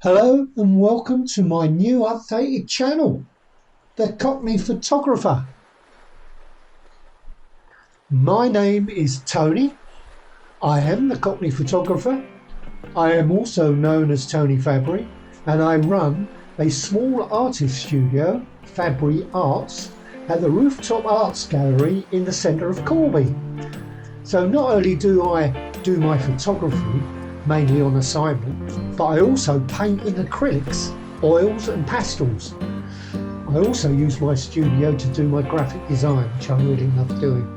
Hello and welcome to my new updated channel, the Cockney Photographer. My name is Tony. I am the Cockney Photographer. I am also known as Tony Fabry, and I run a small artist studio, Fabry Arts, at the Rooftop Arts Gallery in the centre of Corby. So not only do I do my photography, mainly on assignment, but I also paint in acrylics, oils and pastels. I also use my studio to do my graphic design, which I really love doing.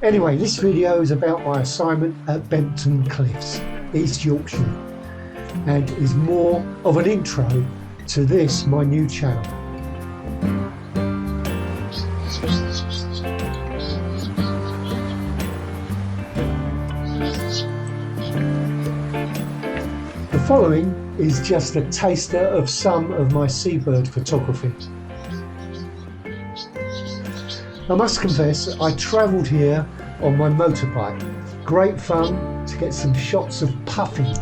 Anyway, this video is about my assignment at Bempton Cliffs, East Yorkshire, and is more of an intro to this, my new channel. The following is just a taster of some of my seabird photography. I must confess, I travelled here on my motorbike. Great fun to get some shots of puffins.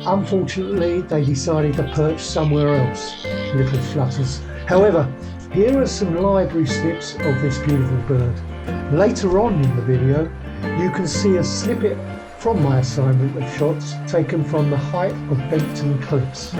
Unfortunately, they decided to perch somewhere else, little flutters. However, here are some library snips of this beautiful bird. Later on in the video, you can see a snippet from my assignment of shots taken from the height of Bempton Cliffs.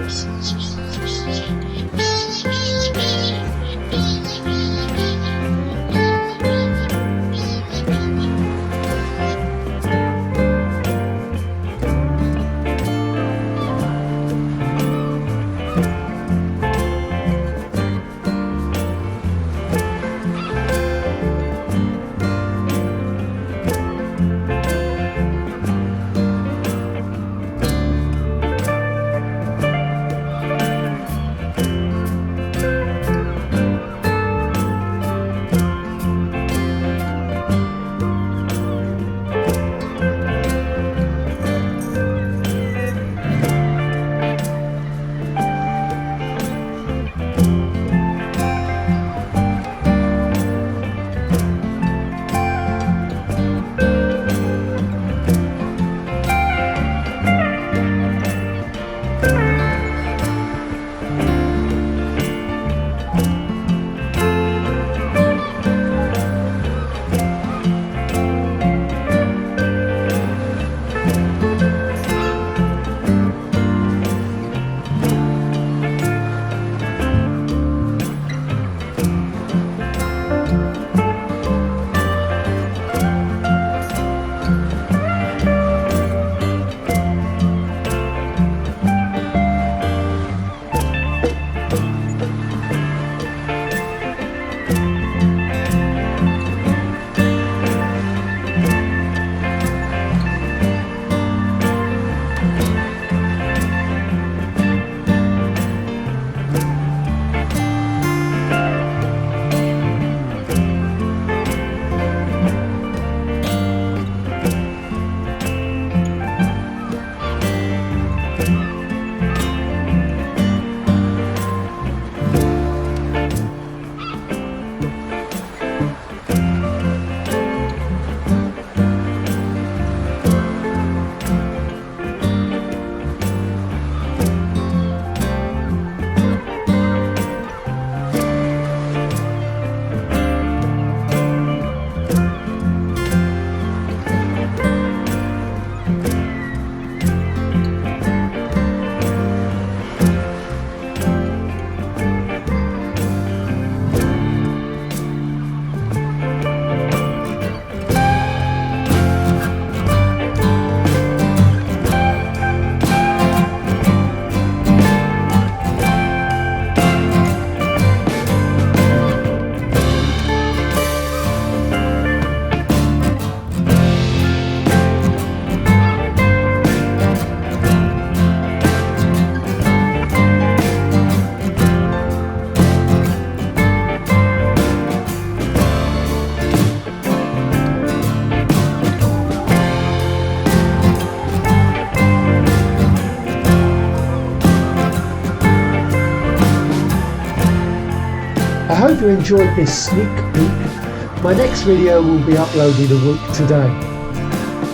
I hope you enjoyed this sneak peek. My next video will be uploaded a week today.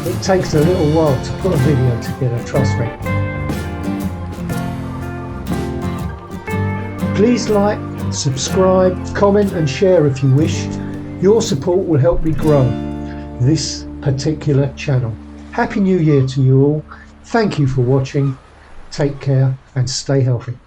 It takes a little while to put a video together, trust me. Please like, subscribe, comment and share if you wish. Your support will help me grow this particular channel. Happy New Year to you all. Thank you for watching. Take care and stay healthy.